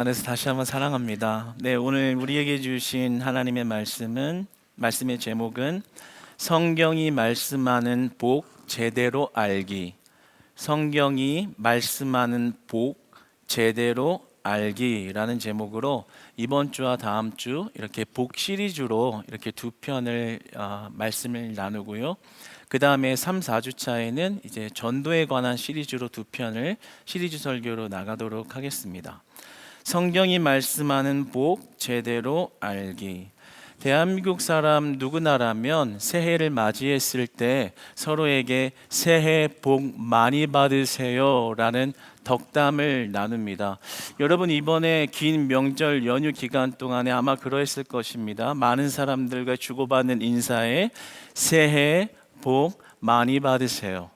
안에서 다시 한번 사랑합니다. 네, 오늘 우리에게 주신 하나님의 말씀의 제목은 성경이 말씀하는 복 제대로 알기. 성경이 말씀하는 복 제대로 알기라는 제목으로 이번 주와 다음 주 이렇게 복 시리즈로 이렇게 두 편을 말씀을 나누고요. 그 다음에 3, 4주 차에는 이제 전도에 관한 시리즈로 두 편을 시리즈 설교로 나가도록 하겠습니다. 성경이 말씀하는 복 제대로 알기. 대한민국 사람 누구나라면 새해를 맞이했을 때 서로에게 새해 복 많이 받으세요 라는 덕담을 나눕니다. 여러분, 이번에 긴 명절 연휴 기간 동안에 아마 그러했을 것입니다. 많은 사람들과 주고받는 인사에 새해 복 많이 받으세요,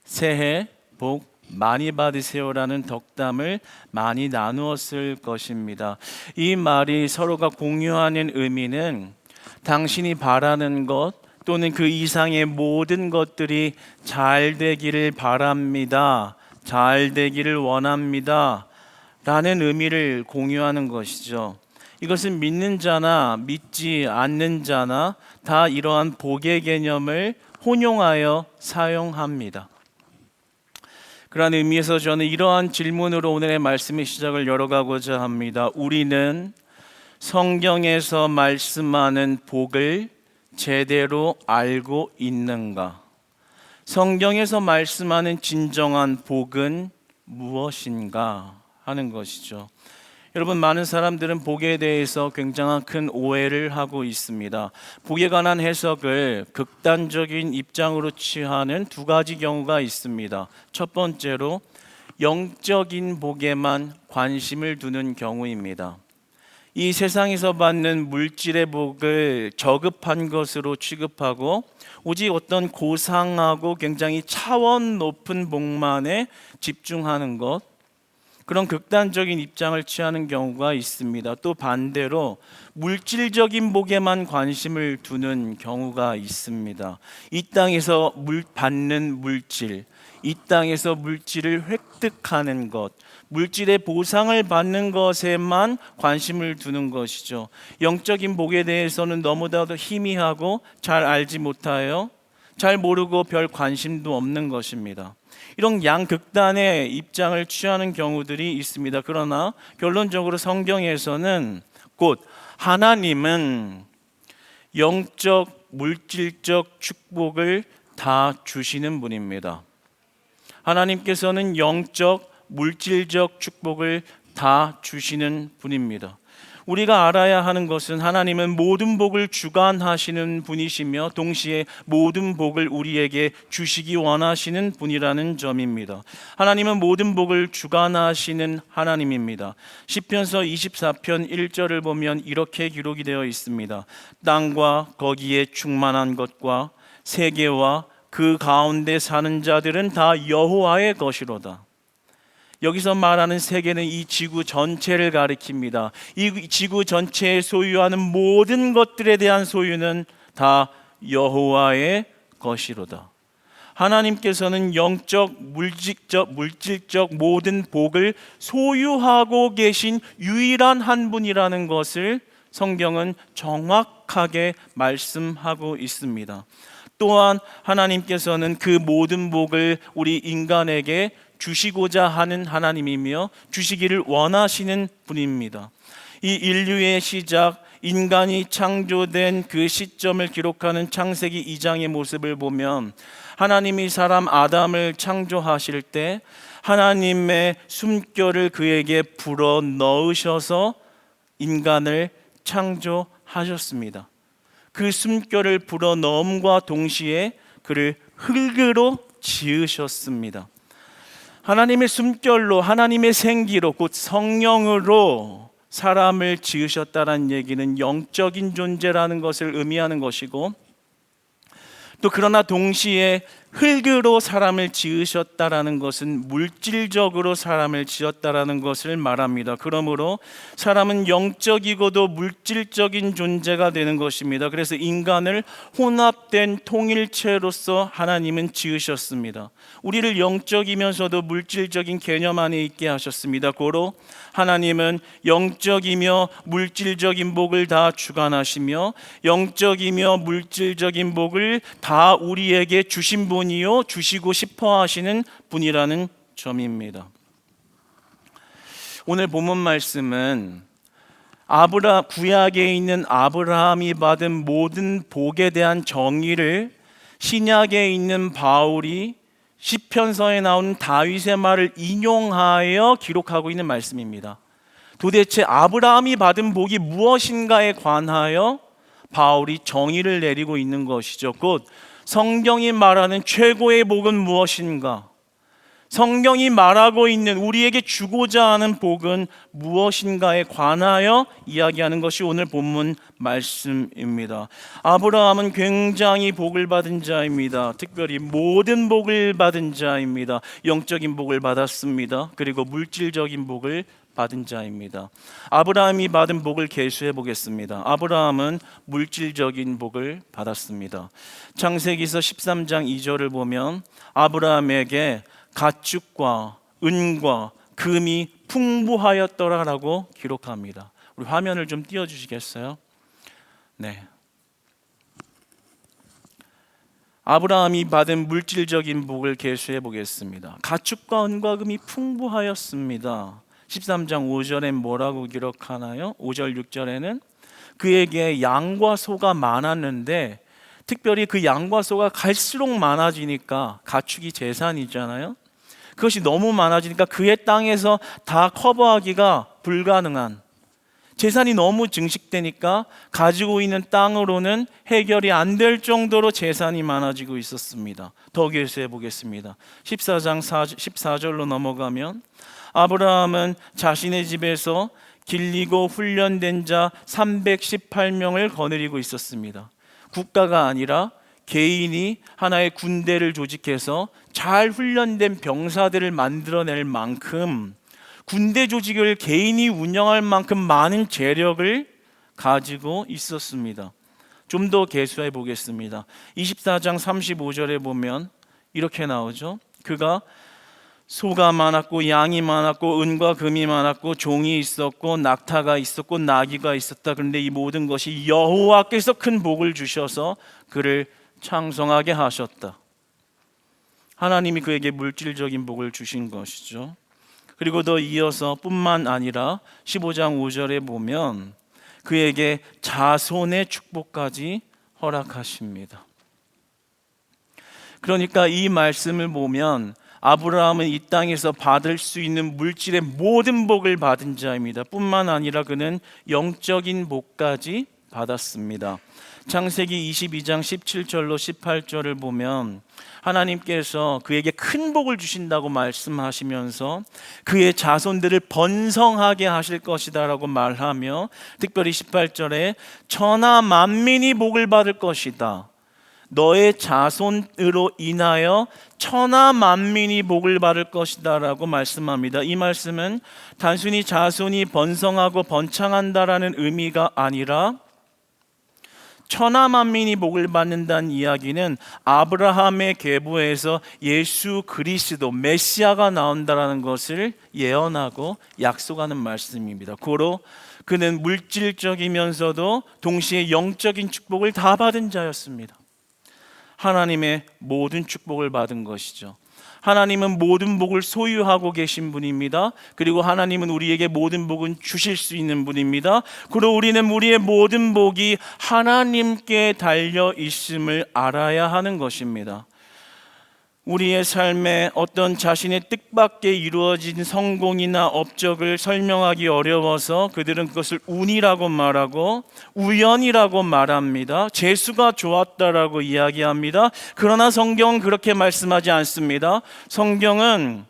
새해 복 많이 받으세요라는 덕담을 많이 나누었을 것입니다. 이 말이 서로가 공유하는 의미는 당신이 바라는 것 또는 그 이상의 모든 것들이 잘 되기를 바랍니다, 잘 되기를 원합니다 라는 의미를 공유하는 것이죠. 이것은 믿는 자나 믿지 않는 자나 다 이러한 복의 개념을 혼용하여 사용합니다. 그러한 의미에서 저는 이러한 질문으로 오늘의 말씀의 시작을 열어가고자 합니다. 우리는 성경에서 말씀하는 복을 제대로 알고 있는가? 성경에서 말씀하는 진정한 복은 무엇인가 하는 것이죠. 여러분, 많은 사람들은 복에 대해서 굉장한 큰 오해를 하고 있습니다. 복에 관한 해석을 극단적인 입장으로 취하는 두 가지 경우가 있습니다. 첫 번째로 영적인 복에만 관심을 두는 경우입니다. 이 세상에서 받는 물질의 복을 저급한 것으로 취급하고 오직 어떤 고상하고 굉장히 차원 높은 복만에 집중하는 것, 그런 극단적인 입장을 취하는 경우가 있습니다. 또 반대로 물질적인 복에만 관심을 두는 경우가 있습니다. 이 땅에서 받는 물질, 이 땅에서 물질을 획득하는 것, 물질의 보상을 받는 것에만 관심을 두는 것이죠. 영적인 복에 대해서는 너무나도 희미하고 잘 알지 못하여 잘 모르고 별 관심도 없는 것입니다. 이런 양극단의 입장을 취하는 경우들이 있습니다. 그러나 결론적으로 성경에서는 곧 하나님은 영적, 물질적 축복을 다 주시는 분입니다. 하나님께서는 영적, 물질적 축복을 다 주시는 분입니다. 우리가 알아야 하는 것은 하나님은 모든 복을 주관하시는 분이시며 동시에 모든 복을 우리에게 주시기 원하시는 분이라는 점입니다. 하나님은 모든 복을 주관하시는 하나님입니다. 시편서 24편 1절을 보면 이렇게 기록이 되어 있습니다. 땅과 거기에 충만한 것과 세계와 그 가운데 사는 자들은 다 여호와의 것이로다. 여기서 말하는 세계는 이 지구 전체를 가리킵니다. 이 지구 전체에 소유하는 모든 것들에 대한 소유는 다 여호와의 것이로다. 하나님께서는 영적, 물질적 모든 복을 소유하고 계신 유일한 한 분이라는 것을 성경은 정확하게 말씀하고 있습니다. 또한 하나님께서는 그 모든 복을 우리 인간에게 주시고자 하는 하나님이며 주시기를 원하시는 분입니다. 이 인류의 시작, 인간이 창조된 그 시점을 기록하는 창세기 2장의 모습을 보면 하나님이 사람 아담을 창조하실 때 하나님의 숨결을 그에게 불어 넣으셔서 인간을 창조하셨습니다. 그 숨결을 불어 넣음과 동시에 그를 흙으로 지으셨습니다. 하나님의 숨결로, 하나님의 생기로, 곧 성령으로 사람을 지으셨다는 얘기는 영적인 존재라는 것을 의미하는 것이고, 또 그러나 동시에 흙으로 사람을 지으셨다라는 것은 물질적으로 사람을 지었다라는 것을 말합니다. 그러므로 사람은 영적이고도 물질적인 존재가 되는 것입니다. 그래서 인간을 혼합된 통일체로서 하나님은 지으셨습니다. 우리를 영적이면서도 물질적인 개념 안에 있게 하셨습니다. 고로 하나님은 영적이며 물질적인 복을 다 주관하시며 영적이며 물질적인 복을 다 우리에게 주신 분이요 주시고 싶어 하시는 분이라는 점입니다. 오늘 본문 말씀은 구약에 있는 아브라함이 받은 모든 복에 대한 정의를 신약에 있는 바울이 시편서에 나오는 다윗의 말을 인용하여 기록하고 있는 말씀입니다. 도대체 아브라함이 받은 복이 무엇인가에 관하여 바울이 정의를 내리고 있는 것이죠. 곧 성경이 말하는 최고의 복은 무엇인가? 성경이 말하고 있는 우리에게 주고자 하는 복은 무엇인가에 관하여 이야기하는 것이 오늘 본문 말씀입니다. 아브라함은 굉장히 복을 받은 자입니다. 특별히 모든 복을 받은 자입니다. 영적인 복을 받았습니다. 그리고 물질적인 복을 받은 자입니다. 아브라함이 받은 복을 계수해 보겠습니다. 아브라함은 물질적인 복을 받았습니다. 창세기서 13장 2절을 보면 아브라함에게 가축과 은과 금이 풍부하였더라라고 기록합니다. 우리 화면을 좀 띄워주시겠어요? 네. 아브라함이 받은 물질적인 복을 계수해 보겠습니다. 가축과 은과 금이 풍부하였습니다. 13장 5절엔 뭐라고 기록하나요? 5절 6절에는 그에게 양과 소가 많았는데 특별히 그 양과 소가 갈수록 많아지니까 가축이 재산이잖아요. 그것이 너무 많아지니까 그의 땅에서 다 커버하기가 불가능한 재산이 너무 증식되니까 가지고 있는 땅으로는 해결이 안 될 정도로 재산이 많아지고 있었습니다. 더 계수해 보겠습니다. 14장 14절로 넘어가면 아브라함은 자신의 집에서 길리고 훈련된 자 318명을 거느리고 있었습니다. 국가가 아니라 개인이 하나의 군대를 조직해서 잘 훈련된 병사들을 만들어낼 만큼 군대 조직을 개인이 운영할 만큼 많은 재력을 가지고 있었습니다. 좀 더 계수해 보겠습니다. 24장 35절에 보면 이렇게 나오죠. 그가 소가 많았고 양이 많았고 은과 금이 많았고 종이 있었고 낙타가 있었고 나귀가 있었다. 그런데 이 모든 것이 여호와께서 큰 복을 주셔서 그를 창성하게 하셨다. 하나님이 그에게 물질적인 복을 주신 것이죠. 그리고 더 이어서 뿐만 아니라 15장 5절에 보면 그에게 자손의 축복까지 허락하십니다. 그러니까 이 말씀을 보면 아브라함은 이 땅에서 받을 수 있는 물질의 모든 복을 받은 자입니다. 뿐만 아니라 그는 영적인 복까지 받았습니다. 창세기 22장 17절로 18절을 보면 하나님께서 그에게 큰 복을 주신다고 말씀하시면서 그의 자손들을 번성하게 하실 것이다 라고 말하며 특별히 18절에 천하 만민이 복을 받을 것이다. 너의 자손으로 인하여 천하 만민이 복을 받을 것이다 라고 말씀합니다. 이 말씀은 단순히 자손이 번성하고 번창한다라는 의미가 아니라 천하 만민이 복을 받는다는 이야기는 아브라함의 계보에서 예수 그리스도 메시아가 나온다라는 것을 예언하고 약속하는 말씀입니다. 고로 그는 물질적이면서도 동시에 영적인 축복을 다 받은 자였습니다. 하나님의 모든 축복을 받은 것이죠. 하나님은 모든 복을 소유하고 계신 분입니다. 그리고 하나님은 우리에게 모든 복은 주실 수 있는 분입니다. 그리고 우리는 우리의 모든 복이 하나님께 달려 있음을 알아야 하는 것입니다. 우리의 삶에 어떤 자신의 뜻밖에 이루어진 성공이나 업적을 설명하기 어려워서 그들은 그것을 운이라고 말하고 우연이라고 말합니다. 재수가 좋았다라고 이야기합니다. 그러나 성경은 그렇게 말씀하지 않습니다. 성경은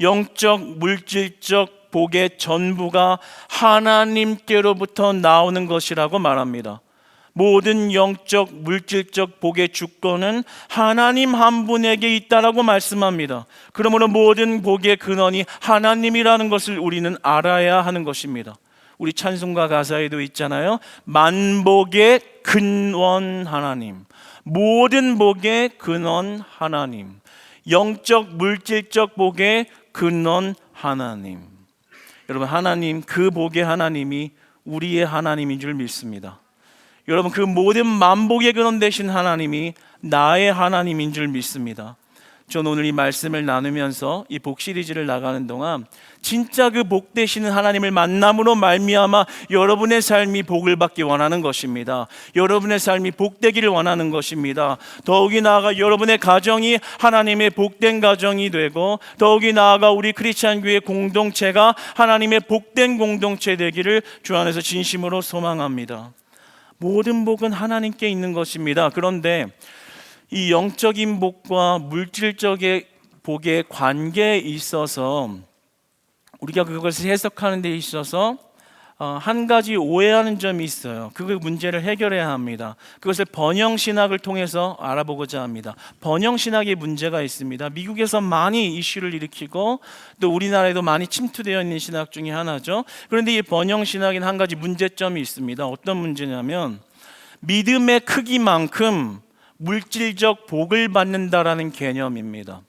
영적, 물질적 복의 전부가 하나님께로부터 나오는 것이라고 말합니다. 모든 영적, 물질적 복의 주권은 하나님 한 분에게 있다라고 말씀합니다. 그러므로 모든 복의 근원이 하나님이라는 것을 우리는 알아야 하는 것입니다. 우리 찬송가 가사에도 있잖아요. 만복의 근원 하나님, 모든 복의 근원 하나님, 영적, 물질적 복의 근원 하나님. 여러분, 하나님, 그 복의 하나님이 우리의 하나님인 줄 믿습니다. 여러분, 그 모든 만복의 근원 되신 하나님이 나의 하나님인 줄 믿습니다. 저는 오늘 이 말씀을 나누면서 이 복 시리즈를 나가는 동안 진짜 그 복 되시는 하나님을 만남으로 말미암아 여러분의 삶이 복을 받기 원하는 것입니다. 여러분의 삶이 복되기를 원하는 것입니다. 더욱이 나아가 여러분의 가정이 하나님의 복된 가정이 되고, 더욱이 나아가 우리 크리스찬 교회 공동체가 하나님의 복된 공동체 되기를 주 안에서 진심으로 소망합니다. 모든 복은 하나님께 있는 것입니다. 그런데 이 영적인 복과 물질적인 복의 관계에 있어서 우리가 그것을 해석하는 데 있어서 한 가지 오해하는 점이 있어요. 그 문제를 해결해야 합니다. 그것을 번영신학을 통해서 알아보고자 합니다. 번영신학에 문제가 있습니다. 미국에서 많이 이슈를 일으키고 또 우리나라에도 많이 침투되어 있는 신학 중에 하나죠. 그런데 이 번영신학에는 한 가지 문제점이 있습니다. 어떤 문제냐면 믿음의 크기만큼 물질적 복을 받는다라는 개념입니다.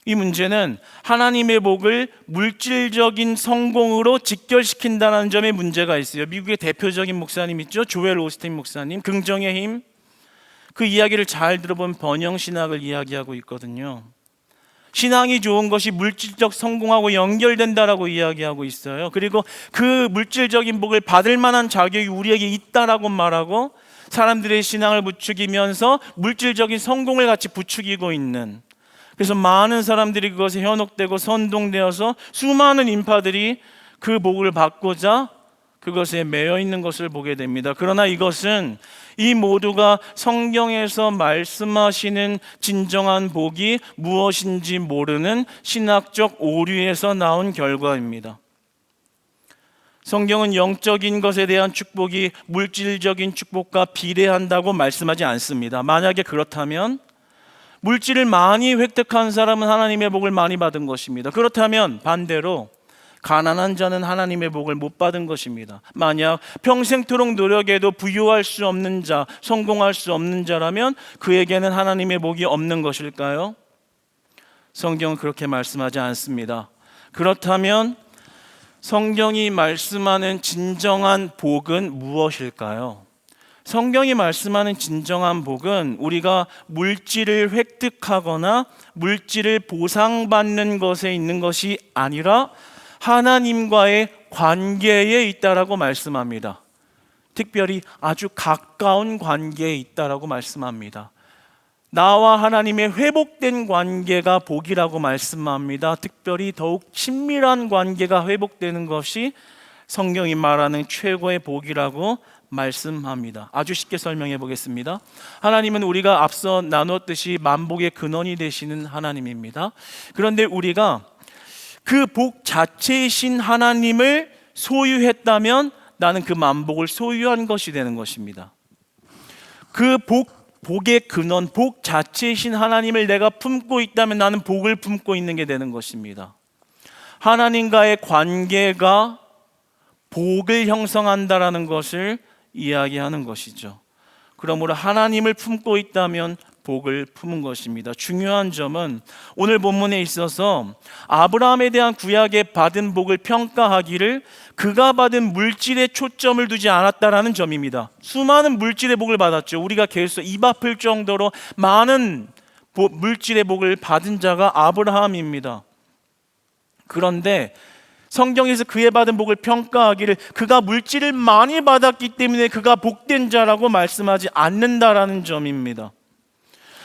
이 문제는 하나님의 복을 물질적인 성공으로 직결시킨다는 점에 문제가 있어요. 미국의 대표적인 목사님 있죠? 조엘 오스틴 목사님, 긍정의 힘. 그 이야기를 잘 들어보면 번영신학을 이야기하고 있거든요. 신앙이 좋은 것이 물질적 성공하고 연결된다라고 이야기하고 있어요. 그리고 그 물질적인 복을 받을 만한 자격이 우리에게 있다라고 말하고 사람들의 신앙을 부추기면서 물질적인 성공을 같이 부추기고 있는, 그래서 많은 사람들이 그것에 현혹되고 선동되어서 수많은 인파들이 그 복을 받고자 그것에 매여 있는 것을 보게 됩니다. 그러나 이것은 이 모두가 성경에서 말씀하시는 진정한 복이 무엇인지 모르는 신학적 오류에서 나온 결과입니다. 성경은 영적인 것에 대한 축복이 물질적인 축복과 비례한다고 말씀하지 않습니다. 만약에 그렇다면 물질을 많이 획득한 사람은 하나님의 복을 많이 받은 것입니다. 그렇다면 반대로 가난한 자는 하나님의 복을 못 받은 것입니다. 만약 평생토록 노력해도 부유할 수 없는 자, 성공할 수 없는 자라면 그에게는 하나님의 복이 없는 것일까요? 성경은 그렇게 말씀하지 않습니다. 그렇다면 성경이 말씀하는 진정한 복은 무엇일까요? 성경이 말씀하는 진정한 복은 우리가 물질을 획득하거나 물질을 보상받는 것에 있는 것이 아니라 하나님과의 관계에 있다라고 말씀합니다. 특별히 아주 가까운 관계에 있다라고 말씀합니다. 나와 하나님의 회복된 관계가 복이라고 말씀합니다. 특별히 더욱 친밀한 관계가 회복되는 것이 성경이 말하는 최고의 복이라고 말씀합니다. 아주 쉽게 설명해 보겠습니다. 하나님은 우리가 앞서 나눴듯이 만복의 근원이 되시는 하나님입니다. 그런데 우리가 그 복 자체이신 하나님을 소유했다면 나는 그 만복을 소유한 것이 되는 것입니다. 그 복의 근원, 복 자체이신 하나님을 내가 품고 있다면 나는 복을 품고 있는 게 되는 것입니다. 하나님과의 관계가 복을 형성한다라는 것을 이야기하는 것이죠. 그러므로 하나님을 품고 있다면 복을 품은 것입니다. 중요한 점은 오늘 본문에 있어서 아브라함에 대한 구약에 받은 복을 평가하기를 그가 받은 물질에 초점을 두지 않았다라는 점입니다. 수많은 물질의 복을 받았죠. 우리가 계속 입 아플 정도로 많은 물질의 복을 받은 자가 아브라함입니다. 그런데 성경에서 그의 받은 복을 평가하기를 그가 물질을 많이 받았기 때문에 그가 복된 자라고 말씀하지 않는다라는 점입니다.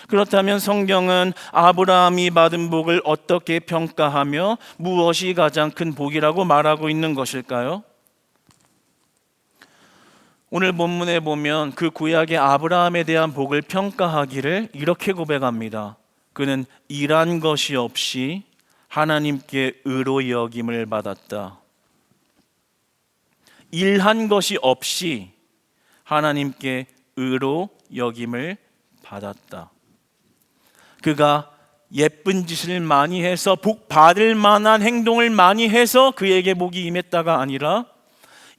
그렇다면 성경은 아브라함이 받은 복을 어떻게 평가하며 무엇이 가장 큰 복이라고 말하고 있는 것일까요? 오늘 본문에 보면 그 구약의 아브라함에 대한 복을 평가하기를 이렇게 고백합니다. 그는 일한 것이 없이 하나님께 의로 여김을 받았다. 일한 것이 없이 하나님께 의로 여김을 받았다. 그가 예쁜 짓을 많이 해서 복 받을 만한 행동을 많이 해서 그에게 복이 임했다가 아니라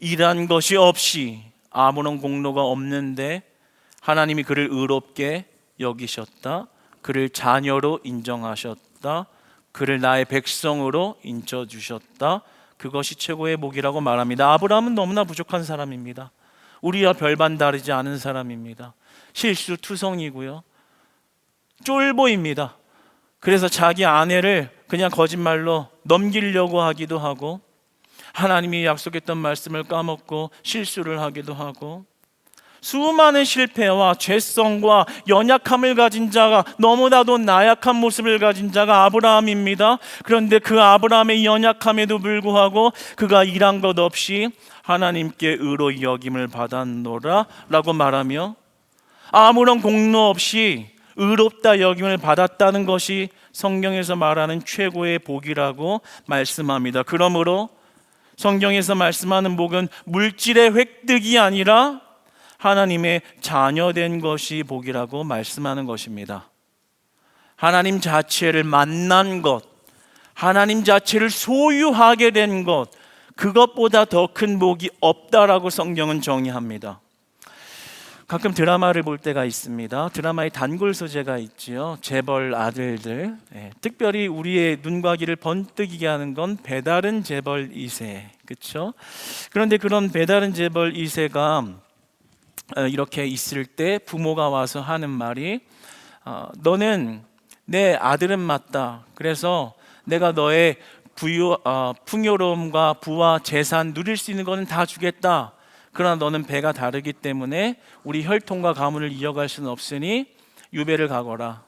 일한 것이 없이 아무런 공로가 없는데 하나님이 그를 의롭게 여기셨다. 그를 자녀로 인정하셨다. 그를 나의 백성으로 인쳐주셨다. 그것이 최고의 복이라고 말합니다. 아브라함은 너무나 부족한 사람입니다. 우리와 별반 다르지 않은 사람입니다. 실수투성이고요, 쫄보입니다. 그래서 자기 아내를 그냥 거짓말로 넘기려고 하기도 하고, 하나님이 약속했던 말씀을 까먹고 실수를 하기도 하고, 수많은 실패와 죄성과 연약함을 가진 자가, 너무나도 나약한 모습을 가진 자가 아브라함입니다. 그런데 그 아브라함의 연약함에도 불구하고 그가 일한 것 없이 하나님께 의로 여김을 받았노라 라고 말하며 아무런 공로 없이 의롭다 여김을 받았다는 것이 성경에서 말하는 최고의 복이라고 말씀합니다. 그러므로 성경에서 말씀하는 복은 물질의 획득이 아니라 하나님의 자녀된 것이 복이라고 말씀하는 것입니다. 하나님 자체를 만난 것, 하나님 자체를 소유하게 된 것, 그것보다 더 큰 복이 없다라고 성경은 정의합니다. 가끔 드라마를 볼 때가 있습니다. 드라마에 단골 소재가 있지요. 재벌 아들들. 특별히 우리의 눈과 귀를 번뜩이게 하는 건 배다른 재벌 2세, 그렇죠? 그런데 그런 배다른 재벌 2세가 이렇게 있을 때 부모가 와서 하는 말이 너는 내 아들은 맞다. 그래서 내가 너의 풍요로움과 부와 재산 누릴 수 있는 거는 다 주겠다. 그러나 너는 배가 다르기 때문에 우리 혈통과 가문을 이어갈 수는 없으니 유배를 가거라.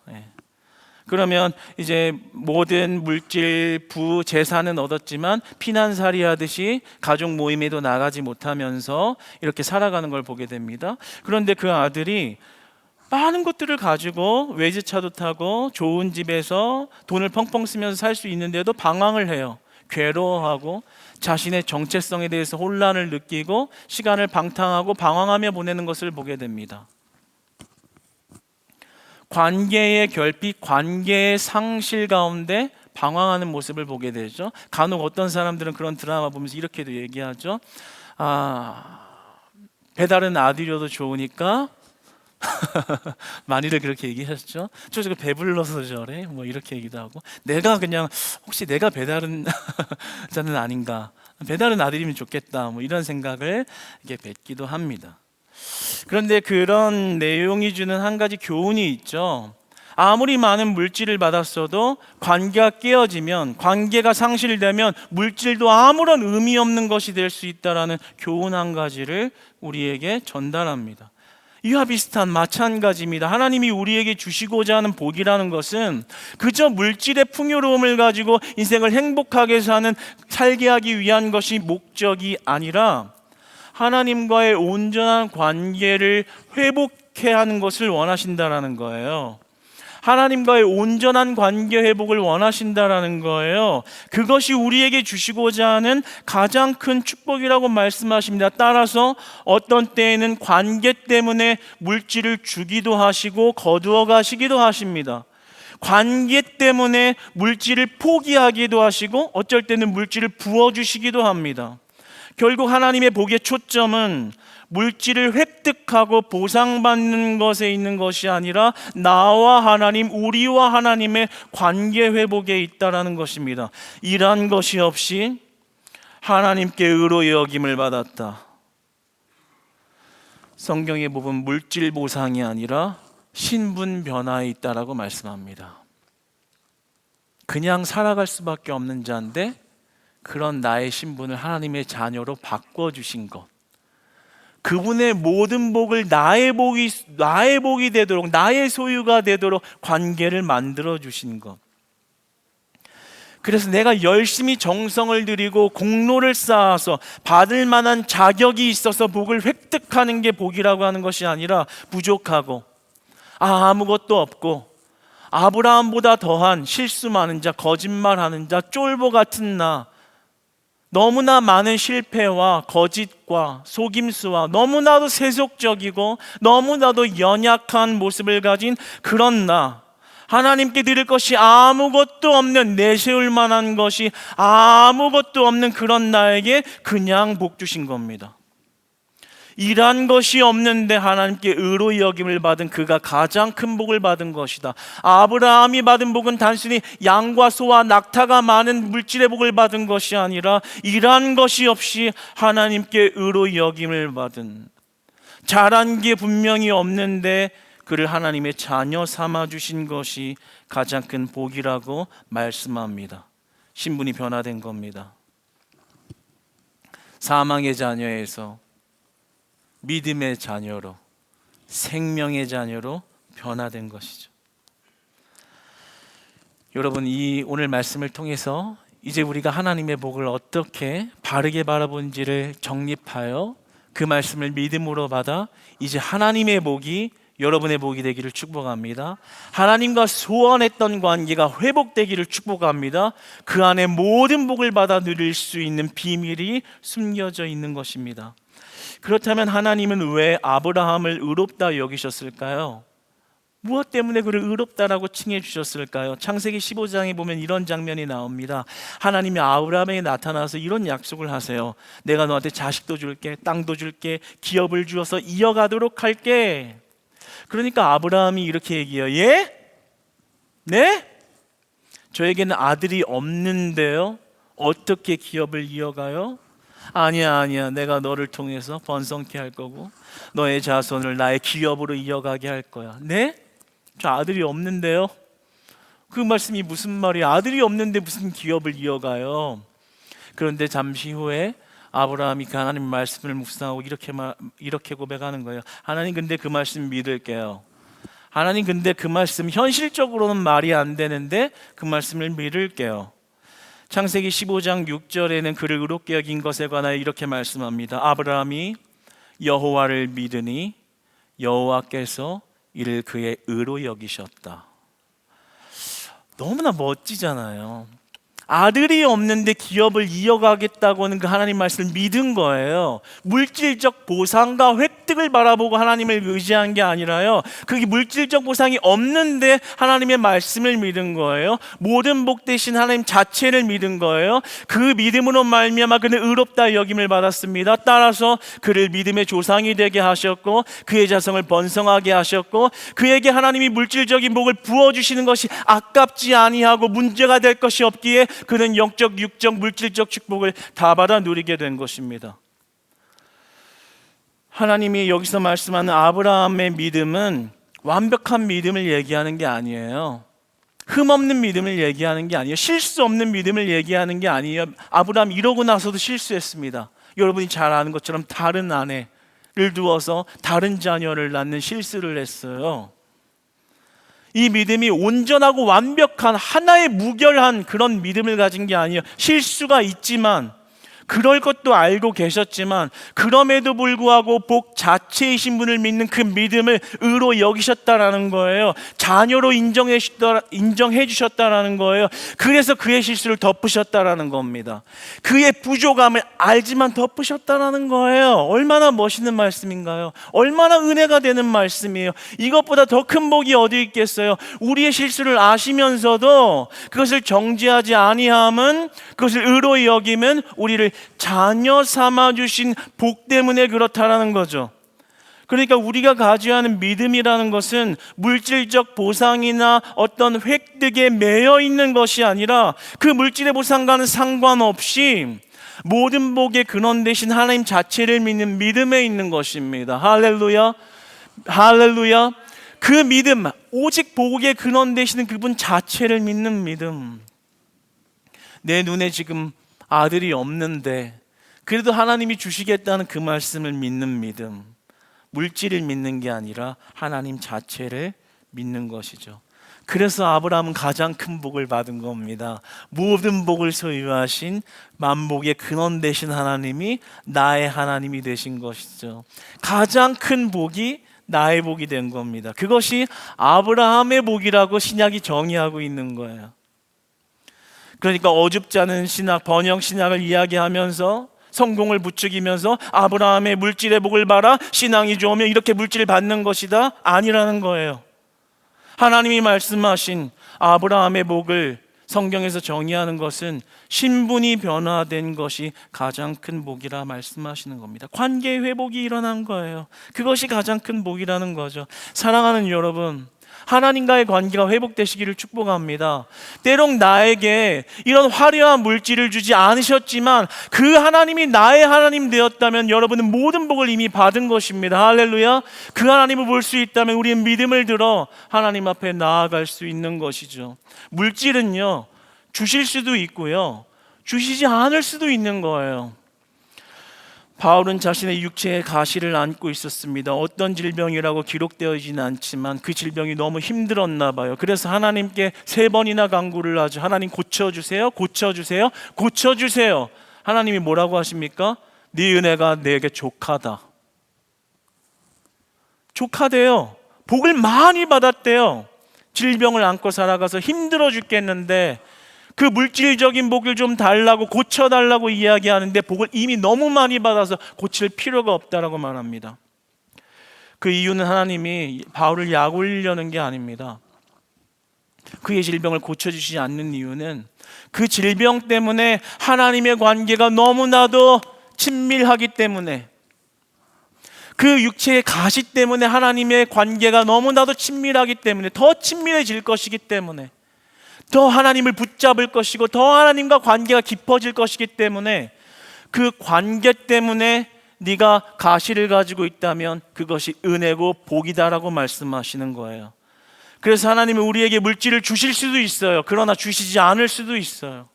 그러면 이제 모든 물질, 부, 재산은 얻었지만 피난살이 하듯이 가족 모임에도 나가지 못하면서 이렇게 살아가는 걸 보게 됩니다. 그런데 그 아들이 많은 것들을 가지고 외제차도 타고 좋은 집에서 돈을 펑펑 쓰면서 살 수 있는데도 방황을 해요. 괴로워하고 자신의 정체성에 대해서 혼란을 느끼고 시간을 방탕하고 방황하며 보내는 것을 보게 됩니다. 관계의 결핍, 관계의 상실 가운데 방황하는 모습을 보게 되죠. 간혹 어떤 사람들은 그런 드라마 보면서 이렇게도 얘기하죠. 배다른 아들이어도 좋으니까 많이들 그렇게 얘기하셨죠. 저 배불러서 저래 뭐 이렇게 얘기도 하고, 내가 그냥 혹시 내가 배다른 자는 아닌가, 배다른 아들이면 좋겠다 뭐 이런 생각을 이렇게 뱉기도 합니다. 그런데 그런 내용이 주는 한 가지 교훈이 있죠. 아무리 많은 물질을 받았어도 관계가 깨어지면, 관계가 상실되면 물질도 아무런 의미 없는 것이 될 수 있다라는 교훈 한 가지를 우리에게 전달합니다. 이와 비슷한 마찬가지입니다. 하나님이 우리에게 주시고자 하는 복이라는 것은 그저 물질의 풍요로움을 가지고 인생을 행복하게 살게 하기 위한 것이 목적이 아니라 하나님과의 온전한 관계를 회복해 하는 것을 원하신다라는 거예요. 하나님과의 온전한 관계 회복을 원하신다라는 거예요. 그것이 우리에게 주시고자 하는 가장 큰 축복이라고 말씀하십니다. 따라서 어떤 때에는 관계 때문에 물질을 주기도 하시고 거두어 가시기도 하십니다. 관계 때문에 물질을 포기하기도 하시고 어쩔 때는 물질을 부어주시기도 합니다. 결국 하나님의 복의 초점은 물질을 획득하고 보상받는 것에 있는 것이 아니라 나와 하나님, 우리와 하나님의 관계 회복에 있다라는 것입니다. 일한 것이 없이 하나님께 의로 여김을 받았다. 성경의 복은 물질 보상이 아니라 신분 변화에 있다라고 말씀합니다. 그냥 살아갈 수밖에 없는 자인데 그런 나의 신분을 하나님의 자녀로 바꿔주신 것, 그분의 모든 복을 나의 복이 되도록, 나의 소유가 되도록 관계를 만들어 주신 것. 그래서 내가 열심히 정성을 들이고 공로를 쌓아서 받을 만한 자격이 있어서 복을 획득하는 게 복이라고 하는 것이 아니라 부족하고 아무것도 없고 아브라함보다 더한 실수 많은 자, 거짓말하는 자, 쫄보 같은 나, 너무나 많은 실패와 거짓과 속임수와 너무나도 세속적이고 너무나도 연약한 모습을 가진 그런 나, 하나님께 드릴 것이 아무것도 없는, 내세울 만한 것이 아무것도 없는 그런 나에게 그냥 복 주신 겁니다. 일한 것이 없는데 하나님께 의로히 여김을 받은 그가 가장 큰 복을 받은 것이다. 아브라함이 받은 복은 단순히 양과 소와 낙타가 많은 물질의 복을 받은 것이 아니라 일한 것이 없이 하나님께 의로히 여김을 받은, 잘한 게 분명히 없는데 그를 하나님의 자녀 삼아 주신 것이 가장 큰 복이라고 말씀합니다. 신분이 변화된 겁니다. 사망의 자녀에서 믿음의 자녀로, 생명의 자녀로 변화된 것이죠. 여러분, 이 오늘 말씀을 통해서 이제 우리가 하나님의 복을 어떻게 바르게 바라본지를 정립하여 그 말씀을 믿음으로 받아 이제 하나님의 복이 여러분의 복이 되기를 축복합니다. 하나님과 소원했던 관계가 회복되기를 축복합니다. 그 안에 모든 복을 받아 누릴 수 있는 비밀이 숨겨져 있는 것입니다. 그렇다면 하나님은 왜 아브라함을 의롭다 여기셨을까요? 무엇 때문에 그를 의롭다라고 칭해 주셨을까요? 창세기 15장에 보면 이런 장면이 나옵니다. 하나님이 아브라함에게 나타나서 이런 약속을 하세요. 내가 너한테 자식도 줄게, 땅도 줄게, 기업을 주어서 이어가도록 할게. 그러니까 아브라함이 이렇게 얘기해요. 예? 네? 저에게는 아들이 없는데요, 어떻게 기업을 이어가요? 아니야, 내가 너를 통해서 번성케 할 거고 너의 자손을 나의 기업으로 이어가게 할 거야. 네? 저 아들이 없는데요? 그 말씀이 무슨 말이야? 아들이 없는데 무슨 기업을 이어가요? 그런데 잠시 후에 아브라함이 그 하나님 말씀을 묵상하고 이렇게 고백하는 거예요. 하나님, 근데 그 말씀 믿을게요. 하나님, 근데 그 말씀 현실적으로는 말이 안 되는데 그 말씀을 믿을게요. 창세기 15장 6절에는 그를 의롭게 여긴 것에 관하여 이렇게 말씀합니다. 아브라함이 여호와를 믿으니 여호와께서 이를 그의 의로 여기셨다. 너무나 멋지잖아요. 아들이 없는데 기업을 이어가겠다고 하는 그 하나님 말씀을 믿은 거예요. 물질적 보상과 획득을 바라보고 하나님을 의지한 게 아니라요, 그게 물질적 보상이 없는데 하나님의 말씀을 믿은 거예요. 모든 복 대신 하나님 자체를 믿은 거예요. 그 믿음으로 말미암아 그는 의롭다 여김을 받았습니다. 따라서 그를 믿음의 조상이 되게 하셨고 그의 자성을 번성하게 하셨고 그에게 하나님이 물질적인 복을 부어주시는 것이 아깝지 아니하고 문제가 될 것이 없기에 그는 영적, 육적, 물질적 축복을 다 받아 누리게 된 것입니다. 하나님이 여기서 말씀하는 아브라함의 믿음은 완벽한 믿음을 얘기하는 게 아니에요. 흠없는 믿음을 얘기하는 게 아니에요. 실수 없는 믿음을 얘기하는 게 아니에요. 아브라함 이러고 나서도 실수했습니다. 여러분이 잘 아는 것처럼 다른 아내를 두어서 다른 자녀를 낳는 실수를 했어요. 이 믿음이 온전하고 완벽한 하나의 무결한 그런 믿음을 가진 게 아니에요. 실수가 있지만, 그럴 것도 알고 계셨지만 그럼에도 불구하고 복 자체이신 분을 믿는 그 믿음을 의로 여기셨다라는 거예요. 자녀로 인정해 주셨다라는 거예요. 그래서 그의 실수를 덮으셨다라는 겁니다. 그의 부족함을 알지만 덮으셨다라는 거예요. 얼마나 멋있는 말씀인가요? 얼마나 은혜가 되는 말씀이에요. 이것보다 더 큰 복이 어디 있겠어요? 우리의 실수를 아시면서도 그것을 정죄하지 아니함은, 그것을 의로 여기면 우리를 자녀 삼아 주신 복 때문에 그렇다라는 거죠. 그러니까 우리가 가져야 하는 믿음이라는 것은 물질적 보상이나 어떤 획득에 매여 있는 것이 아니라 그 물질의 보상과는 상관없이 모든 복의 근원 되신 하나님 자체를 믿는 믿음에 있는 것입니다. 할렐루야, 할렐루야. 그 믿음, 오직 복의 근원 되시는 그분 자체를 믿는 믿음. 내 눈에 지금 아들이 없는데 그래도 하나님이 주시겠다는 그 말씀을 믿는 믿음. 물질을 믿는 게 아니라 하나님 자체를 믿는 것이죠. 그래서 아브라함은 가장 큰 복을 받은 겁니다. 모든 복을 소유하신 만복의 근원 되신 하나님이 나의 하나님이 되신 것이죠. 가장 큰 복이 나의 복이 된 겁니다. 그것이 아브라함의 복이라고 신약이 정의하고 있는 거예요. 그러니까 어줍지 않은 신학, 번영 신학을 이야기하면서 성공을 부추기면서 아브라함의 물질의 복을 봐라, 신앙이 좋으면 이렇게 물질을 받는 것이다, 아니라는 거예요. 하나님이 말씀하신 아브라함의 복을 성경에서 정의하는 것은 신분이 변화된 것이 가장 큰 복이라 말씀하시는 겁니다. 관계 회복이 일어난 거예요. 그것이 가장 큰 복이라는 거죠. 사랑하는 여러분, 하나님과의 관계가 회복되시기를 축복합니다. 때론 나에게 이런 화려한 물질을 주지 않으셨지만 그 하나님이 나의 하나님 되었다면 여러분은 모든 복을 이미 받은 것입니다. 할렐루야. 그 하나님을 볼 수 있다면 우리는 믿음을 들어 하나님 앞에 나아갈 수 있는 것이죠. 물질은요, 주실 수도 있고요, 주시지 않을 수도 있는 거예요. 바울은 자신의 육체에 가시를 안고 있었습니다. 어떤 질병이라고 기록되어지는 않지만 그 질병이 너무 힘들었나 봐요. 그래서 하나님께 3번이나 간구를 하죠. 하나님, 고쳐주세요, 고쳐주세요, 고쳐주세요. 하나님이 뭐라고 하십니까? 네 은혜가 내게 족하다. 족하대요. 복을 많이 받았대요. 질병을 안고 살아가서 힘들어 죽겠는데 그 물질적인 복을 좀 달라고, 고쳐달라고 이야기하는데 복을 이미 너무 많이 받아서 고칠 필요가 없다라고 말합니다. 그 이유는 하나님이 바울을 약 올리려는 게 아닙니다. 그의 질병을 고쳐주시지 않는 이유는 그 질병 때문에 하나님의 관계가 너무나도 친밀하기 때문에, 그 육체의 가시 때문에 하나님의 관계가 너무나도 친밀하기 때문에, 더 친밀해질 것이기 때문에, 더 하나님을 붙잡을 것이고 더 하나님과 관계가 깊어질 것이기 때문에, 그 관계 때문에 네가 가시를 가지고 있다면 그것이 은혜고 복이다라고 말씀하시는 거예요. 그래서 하나님은 우리에게 물질을 주실 수도 있어요. 그러나 주시지 않을 수도 있어요.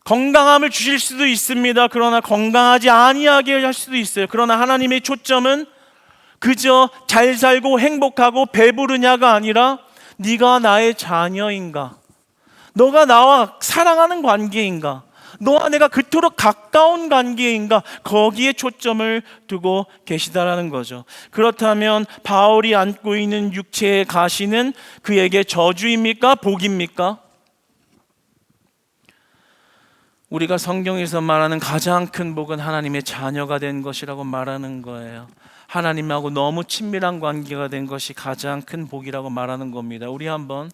건강함을 주실 수도 있습니다. 그러나 건강하지 아니하게 할 수도 있어요. 그러나 하나님의 초점은 그저 잘 살고 행복하고 배부르냐가 아니라 네가 나의 자녀인가? 너가 나와 사랑하는 관계인가? 너와 내가 그토록 가까운 관계인가? 거기에 초점을 두고 계시다라는 거죠. 그렇다면 바울이 안고 있는 육체의 가시는 그에게 저주입니까? 복입니까? 우리가 성경에서 말하는 가장 큰 복은 하나님의 자녀가 된 것이라고 말하는 거예요. 하나님하고 너무 친밀한 관계가 된 것이 가장 큰 복이라고 말하는 겁니다. 우리 한번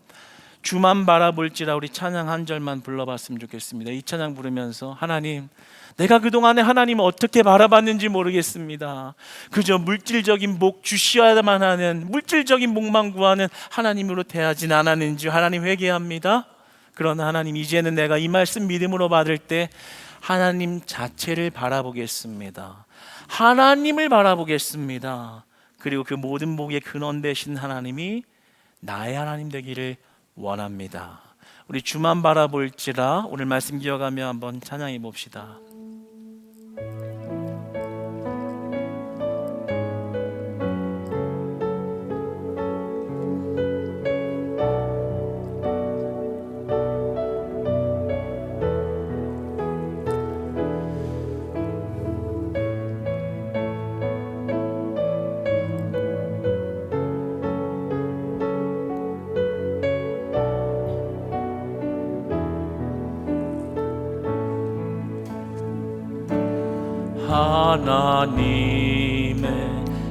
주만 바라볼지라 우리 찬양 한 절만 불러봤으면 좋겠습니다. 이 찬양 부르면서 하나님, 내가 그동안에 하나님을 어떻게 바라봤는지 모르겠습니다. 그저 물질적인 복 주셔야만 하는, 물질적인 복만 구하는 하나님으로 대하진 않았는지 하나님 회개합니다. 그러나 하나님, 이제는 내가 이 말씀 믿음으로 받을 때 하나님 자체를 바라보겠습니다. 하나님을 바라보겠습니다. 그리고 그 모든 복의 근원 되신 하나님이 나의 하나님 되기를 원합니다. 우리 주만 바라볼지라 오늘 말씀 기억하며 한번 찬양해 봅시다. 하나님의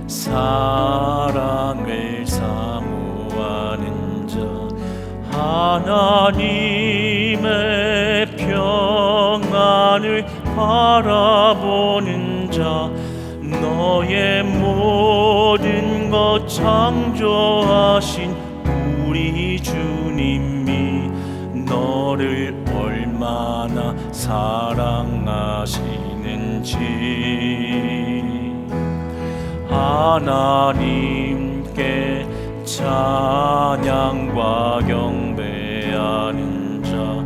사랑을 사모하는 자, 하나님의 평안을 바라보는 자, 너의 모든 것 창조하신 우리 주님이 너를 얼마나 사랑하시는지 하나님께 찬양과 경배하는 자,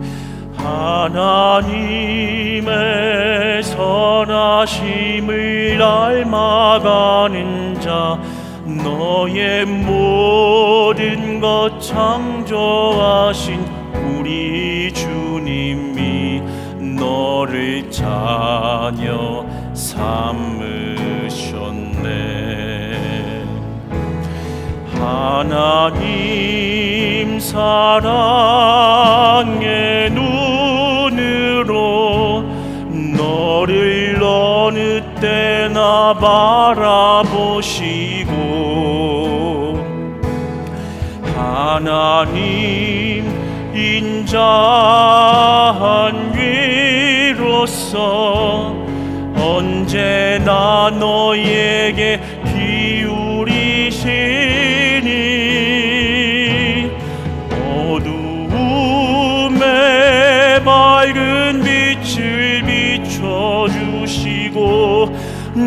하나님의 선하심을 닮아가는 자, 너의 모든 것 창조하신 우리 주님이 너를 자녀 삼으셨네. 하나님 사랑의 눈 너를 어느 때나 바라보시고 하나님 인자한 위로서 언제나 너에게 기울이시니 어두움에 밝은 빛을 비춰주시고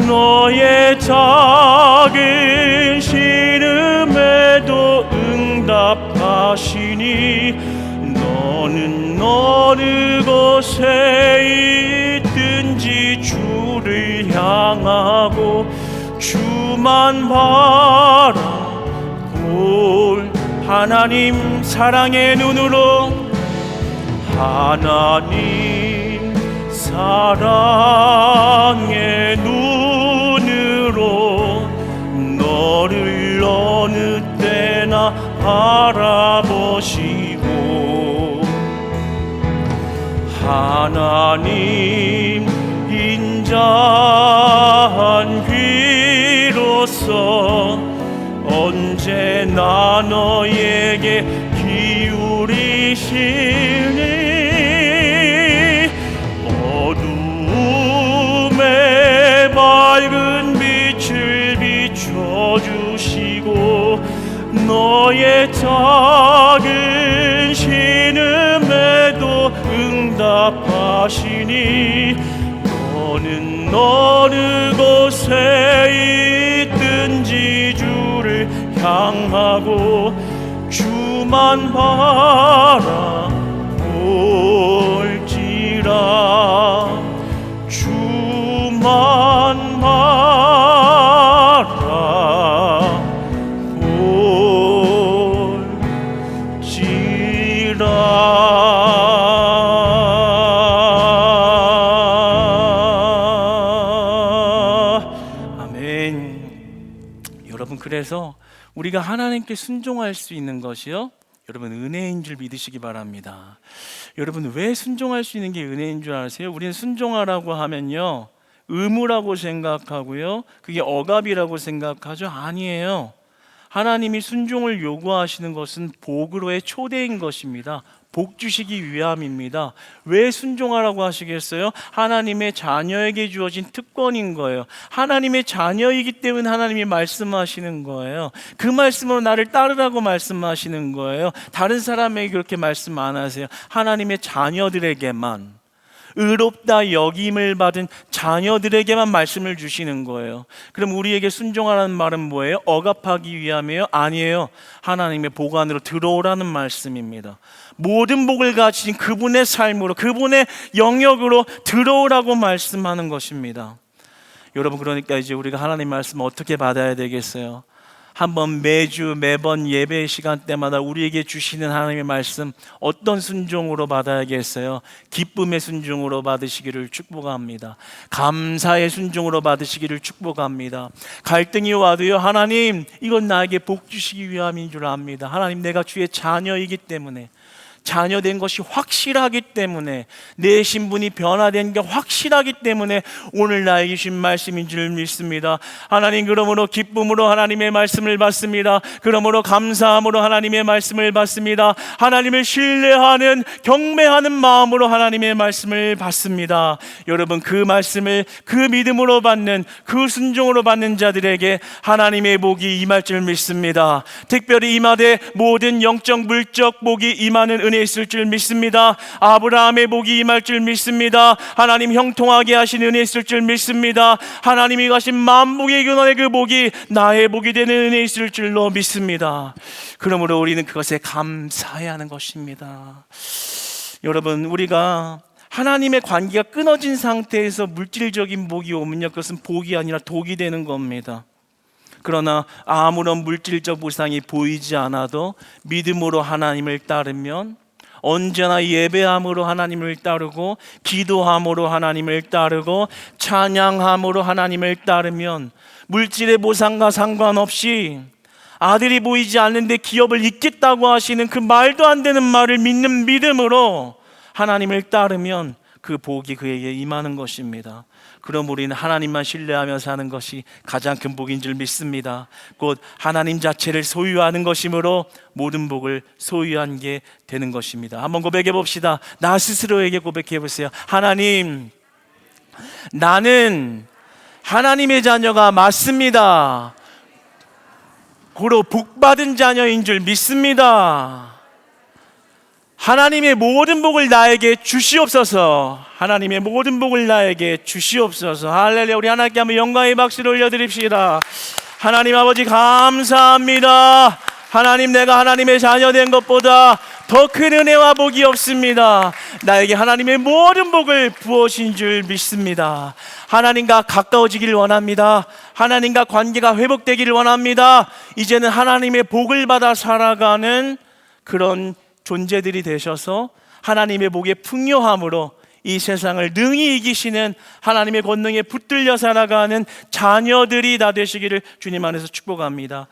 너의 작은 신음에도 응답하시니 너는 어느 곳에 있든지 주를 향하고 주만 바라볼 하나님 사랑의 눈으로 하나님 사랑의 눈으로 너를 어느 때나 바라보시고 하나님 인자한 귀로서 언제나 너에게 기울이시니 어두움에 밝은 빛을 비춰주시고 너의 작은 신음에도 응답하시니 너는 어느 곳에 있든지 주를 향하고 주만 바라볼지라 주만 그래서 우리가 하나님께 순종할 수 있는 것이요, 여러분 은혜인 줄 믿으시기 바랍니다. 여러분 왜 순종할 수 있는 게 은혜인 줄 아세요? 우리는 순종하라고 하면요 의무라고 생각하고요, 그게 억압이라고 생각하죠. 아니에요. 하나님이 순종을 요구하시는 것은 복으로의 초대인 것입니다. 복 주시기 위함입니다. 왜 순종하라고 하시겠어요? 하나님의 자녀에게 주어진 특권인 거예요. 하나님의 자녀이기 때문에 하나님이 말씀하시는 거예요. 그 말씀으로 나를 따르라고 말씀하시는 거예요. 다른 사람에게 그렇게 말씀 안 하세요. 하나님의 자녀들에게만, 의롭다 여김을 받은 자녀들에게만 말씀을 주시는 거예요. 그럼 우리에게 순종하라는 말은 뭐예요? 억압하기 위함이에요? 아니에요. 하나님의 복 안으로 들어오라는 말씀입니다. 모든 복을 가진 그분의 삶으로, 그분의 영역으로 들어오라고 말씀하는 것입니다. 여러분, 그러니까 이제 우리가 하나님 말씀 어떻게 받아야 되겠어요? 한번 매번 예배 시간 때마다 우리에게 주시는 하나님의 말씀 어떤 순종으로 받아야겠어요? 기쁨의 순종으로 받으시기를 축복합니다. 감사의 순종으로 받으시기를 축복합니다. 갈등이 와도요, 하나님 이건 나에게 복 주시기 위함인 줄 압니다. 하나님 내가 주의 자녀이기 때문에, 자녀된 것이 확실하기 때문에, 내 신분이 변화된 게 확실하기 때문에 오늘 나에게 주신 말씀인 줄 믿습니다. 하나님, 그러므로 기쁨으로 하나님의 말씀을 받습니다. 그러므로 감사함으로 하나님의 말씀을 받습니다. 하나님을 신뢰하는, 경배하는 마음으로 하나님의 말씀을 받습니다. 여러분, 그 말씀을 그 믿음으로 받는, 그 순종으로 받는 자들에게 하나님의 복이 임할 줄 믿습니다. 특별히 임하되 모든 영적 물적 복이 임하는 은혜 있을 줄 믿습니다. 아브라함의 복이 임할 줄 믿습니다. 하나님 형통하게 하신 은혜 있을 줄 믿습니다. 하나님이 가신 만복의 근원의 그 복이 나의 복이 되는 은혜 있을 줄로 믿습니다. 그러므로 우리는 그것에 감사해야 하는 것입니다. 여러분, 우리가 하나님의 관계가 끊어진 상태에서 물질적인 복이 오면요, 그것은 복이 아니라 독이 되는 겁니다. 그러나 아무런 물질적 보상이 보이지 않아도 믿음으로 하나님을 따르면, 언제나 예배함으로 하나님을 따르고, 기도함으로 하나님을 따르고, 찬양함으로 하나님을 따르면, 물질의 보상과 상관없이 아들이 보이지 않는데 기업을 잇겠다고 하시는 그 말도 안 되는 말을 믿는 믿음으로 하나님을 따르면 그 복이 그에게 임하는 것입니다. 그럼 우리는 하나님만 신뢰하며 사는 것이 가장 큰 복인 줄 믿습니다. 곧 하나님 자체를 소유하는 것이므로 모든 복을 소유한 게 되는 것입니다. 한번 고백해 봅시다. 나 스스로에게 고백해 보세요. 하나님, 나는 하나님의 자녀가 맞습니다. 고로 복받은 자녀인 줄 믿습니다. 하나님의 모든 복을 나에게 주시옵소서. 하나님의 모든 복을 나에게 주시옵소서. 할렐루야. 우리 하나님께 한번 영광의 박수를 올려드립시다. 하나님 아버지 감사합니다. 하나님, 내가 하나님의 자녀 된 것보다 더 큰 은혜와 복이 없습니다. 나에게 하나님의 모든 복을 부어신 줄 믿습니다. 하나님과 가까워지기를 원합니다. 하나님과 관계가 회복되기를 원합니다. 이제는 하나님의 복을 받아 살아가는 그런 존재들이 되셔서 하나님의 복의 풍요함으로 이 세상을 능히 이기시는 하나님의 권능에 붙들려 살아가는 자녀들이 다 되시기를 주님 안에서 축복합니다.